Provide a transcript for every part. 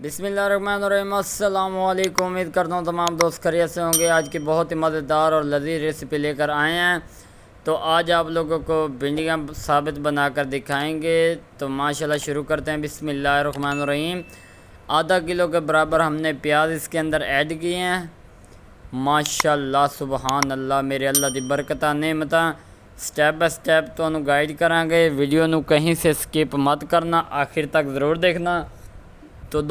बिस्मिल्लाहिर्रहमानिर्रहीम। अस्सलाम वालेकुम। उम्मीद करता हूँ तमाम दोस्त खैरियत से होंगे। आज की बहुत ही मज़ेदार और लजीज रेसिपी लेकर आए हैं। तो आज आप लोगों को भिंडियाँ साबित बनाकर दिखाएंगे। तो माशाल्लाह शुरू करते हैं। बिस्मिल्लाहिर्रहमानिर्रहीम। आधा किलो के बराबर हमने प्याज इसके अंदर ऐड किए हैं। माशाल्लाह सुबहान अल्लाह, मेरे अल्लाह दी बरकतां नेमतां। स्टैप बाय स्टैप तो गाइड करांगे। वीडियो नू कहीं से स्किप मत करना, आखिर तक ज़रूर देखना। तो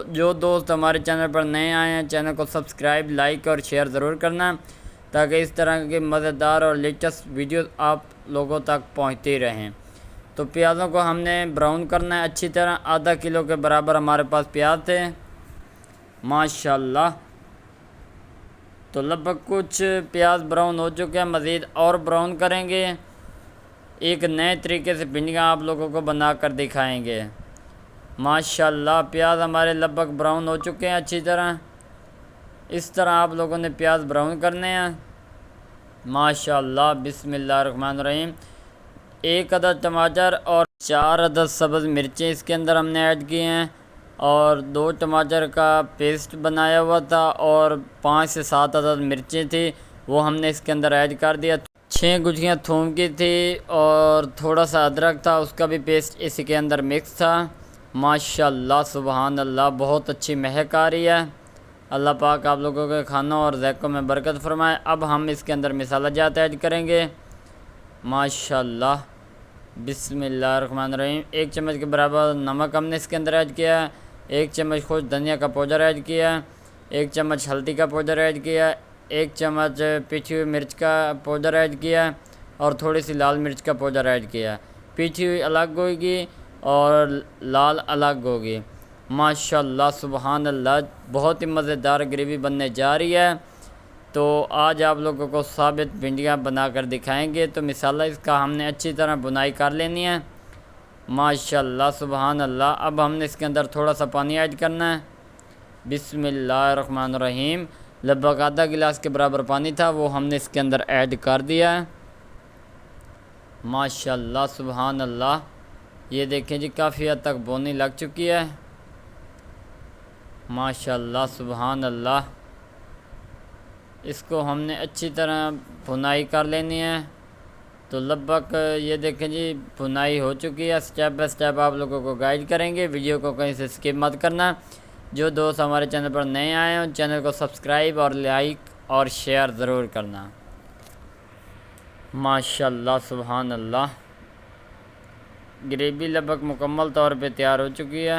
जो दोस्त हमारे चैनल पर नए आए हैं, चैनल को सब्सक्राइब, लाइक और शेयर ज़रूर करना, ताकि इस तरह के मज़ेदार और लेटेस्ट वीडियो आप लोगों तक पहुंचती रहें। तो प्याज़ों को हमने ब्राउन करना है अच्छी तरह। आधा किलो के बराबर हमारे पास प्याज थे माशाल्लाह। तो लगभग कुछ प्याज ब्राउन हो चुके हैं, मज़ीद और ब्राउन करेंगे। एक नए तरीके से भिंडियाँ आप लोगों को बना कर दिखाएँगे। माशाल्लाह प्याज हमारे लगभग ब्राउन हो चुके हैं अच्छी तरह। इस तरह आप लोगों ने प्याज ब्राउन करने हैं माशाल्लाह। बिस्मिल्लाहिर्रहमानिर्रहीम। 1 अदद टमाटर और 4 अदद सब्ज़ मिर्चें इसके अंदर हमने ऐड किए हैं, और 2 टमाटर का पेस्ट बनाया हुआ था, और 5 से 7 अदद मिर्चें थी, वो हमने इसके अंदर ऐड कर दिया। 6 गुझियाँ थूम की थी, और थोड़ा सा अदरक था, उसका भी पेस्ट इसी के अंदर मिक्स था। माशाल्लाह सुबहान अल्लाह, बहुत अच्छी महक आ रही है। अल्लाह पाक आप लोगों के खानों और ज़ायक़ों में बरकत फरमाए। अब हम इसके अंदर मसाला जात ऐड करेंगे माशाल्लाह। बिस्मिल्लाहिर्रहमानिर्रहीम। 1 चम्मच के बराबर नमक हमने इसके अंदर ऐड किया है। 1 चम्मच खुश धनिया का पाउडर ऐड किया है। 1 चम्मच हल्दी का पाउडर ऐड किया है। 1 चम्मच पिसी हुई मिर्च का पाउडर ऐड किया है, और थोड़ी सी लाल मिर्च का पाउडर ऐड किया है। पिसी हुई अलग होगी और लाल अलग होगी। माशाल्लाह सुबहान अल्लाह, बहुत ही मज़ेदार ग्रेवी बनने जा रही है। तो आज आप लोगों को साबित भिंडियाँ बनाकर दिखाएंगे। तो मसाला इसका हमने अच्छी तरह बुनाई कर लेनी है माशाल्लाह सुबहान अल्लाह। अब हमने इसके अंदर थोड़ा सा पानी ऐड करना है। बिस्मिल्लाहिर्रहमानिर्रहीम। लगभग आधा गिलास के बराबर पानी था, वो हमने इसके अंदर ऐड कर दिया है माशाल्लाह सुबहान अल्लाह। ये देखें जी, काफ़ी हद तक बोनी लग चुकी है माशाल्लाह सुबहान अल्लाह। इसको हमने अच्छी तरह भुनाई कर लेनी है। तो लगभग ये देखें जी, भुनाई हो चुकी है। स्टेप बाय स्टेप आप लोगों को गाइड करेंगे, वीडियो को कहीं से स्किप मत करना। जो दोस्त हमारे चैनल पर नए आए हैं, चैनल को सब्सक्राइब और लाइक और शेयर ज़रूर करना माशाल्लाह सुबहान अल्लाह। ग्रेवी लगभग मुकम्मल तौर पे तैयार हो चुकी है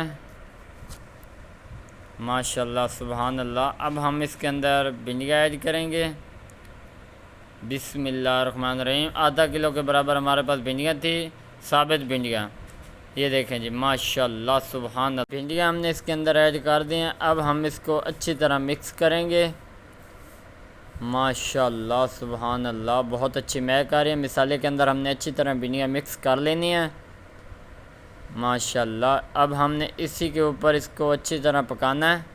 माशाल्लाह सुबहान अल्लाह। अब हम इसके अंदर भिंडियाँ ऐड करेंगे। बिस्मिल्लाहिर्रहमानिर्रहीम। आधा किलो के बराबर हमारे पास भिंडियाँ थी, साबित भिंडियाँ। ये देखें जी माशाल्लाह सुबहान अल्लाह। भिंडियाँ हमने इसके अंदर ऐड कर दी हैं। अब हम इसको अच्छी तरह मिक्स करेंगे माशाल्लाह सुबहान अल्लाह। बहुत अच्छी महक आ रही है। मसाले के अंदर हमने अच्छी तरह भिंडियाँ मिक्स कर लेनी है माशाल्लाह। अब हमने इसी के ऊपर इसको अच्छी तरह पकाना है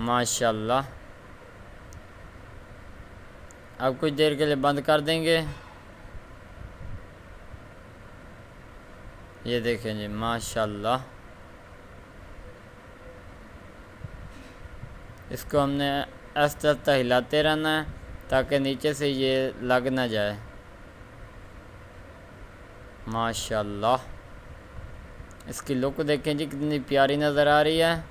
माशाल्लाह। अब कुछ देर के लिए बंद कर देंगे। ये देखें जी माशाल्लाह। इसको हमने आहिस्ता आहिस्ता हिलाते रहना है, ताकि नीचे से ये लग ना जाए माशाल्लाह। इसकी लुक देखें जी, कितनी प्यारी नज़र आ रही है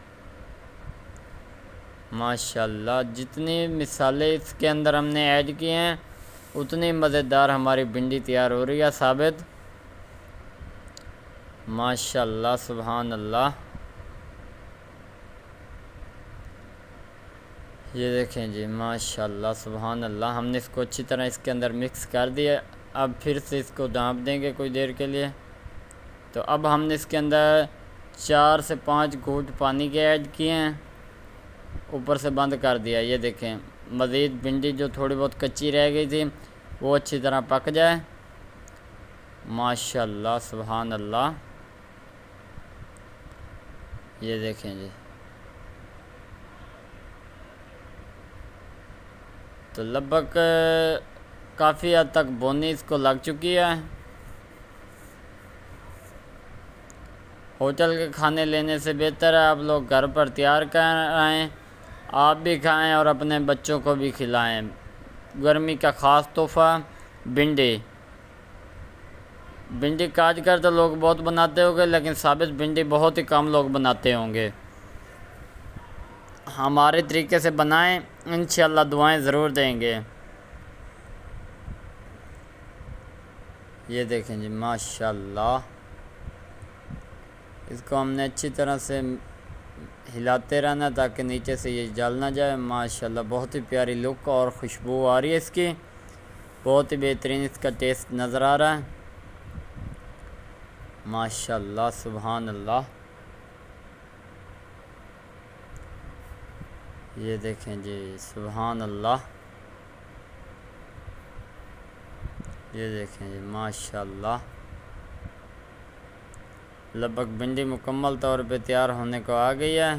माशाल्लाह। जितनी मिसाले इसके अंदर हमने ऐड किए हैं, उतनी मज़ेदार हमारी भिंडी तैयार हो रही है साबित माशाल्लाह सुबहान अल्लाह। ये देखें जी माशाल्लाह सुबहान अल्लाह। हमने इसको अच्छी तरह इसके अंदर मिक्स कर दिया। अब फिर से इसको ढाँप देंगे कुछ देर के लिए। तो अब हमने इसके अंदर 4 से 5 घूंट पानी के ऐड किए हैं, ऊपर से बंद कर दिया। ये देखें, मज़ीद भिंडी जो थोड़ी बहुत कच्ची रह गई थी, वो अच्छी तरह पक जाए माशाल्लाह सुबहान अल्लाह। ये देखें जी, तो लगभग काफ़ी हद तक बोनी इसको लग चुकी है। ہوٹل کے کھانے لینے سے بہتر ہے آپ لوگ گھر پر تیار کرائیں، آپ بھی کھائیں اور اپنے بچوں کو بھی کھلائیں۔ گرمی کا خاص تحفہ بھنڈی کاٹ کر تو لوگ بہت بناتے ہوں گے، لیکن ثابت بھنڈی بہت ہی کم لوگ بناتے ہوں گے۔ ہمارے طریقے سے بنائیں، انشاءاللہ دعائیں ضرور دیں گے۔ یہ دیکھیں جی ماشاءاللہ، اس کو ہم نے اچھی طرح سے ہلاتے رہنا تاکہ نیچے سے یہ جل نہ جائے۔ ماشاءاللہ بہت ہی پیاری لک اور خوشبو آ رہی ہے اس کی، بہت ہی بہترین اس کا ٹیسٹ نظر آ رہا ہے۔ ماشاءاللہ سبحان اللہ، یہ دیکھیں جی سبحان اللہ، یہ دیکھیں جی ماشاءاللہ، لگ بھگ بھنڈی مکمل طور پہ تیار ہونے کو آ گئی ہے۔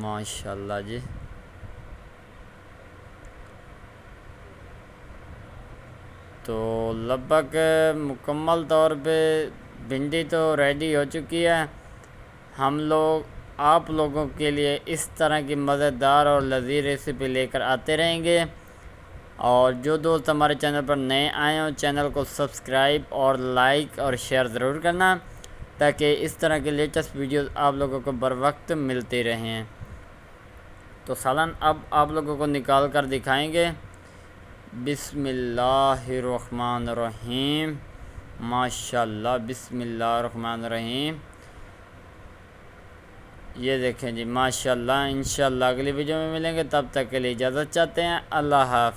ماشاءاللہ جی، تو لگ بھگ مکمل طور پہ بھنڈی تو ریڈی ہو چکی ہے۔ ہم لوگ آپ لوگوں کے لیے اس طرح کی مزیدار اور لذیذ ریسیپی لے کر آتے رہیں گے، اور جو دوست ہمارے چینل پر نئے آئے ہوں چینل کو سبسکرائب اور لائک اور شیئر ضرور کرنا، تاکہ اس طرح کے لیٹسٹ ویڈیوز آپ لوگوں کو بر وقت ملتے رہیں۔ تو سالن اب آپ لوگوں کو نکال کر دکھائیں گے۔ بسم اللہ الرحمن الرحیم، ماشاءاللہ بسم اللہ الرحمن الرحیم، یہ دیکھیں جی ماشاءاللہ۔ انشاءاللہ اگلی ویڈیو میں ملیں گے، تب تک کے لیے اجازت چاہتے ہیں، اللہ حافظ۔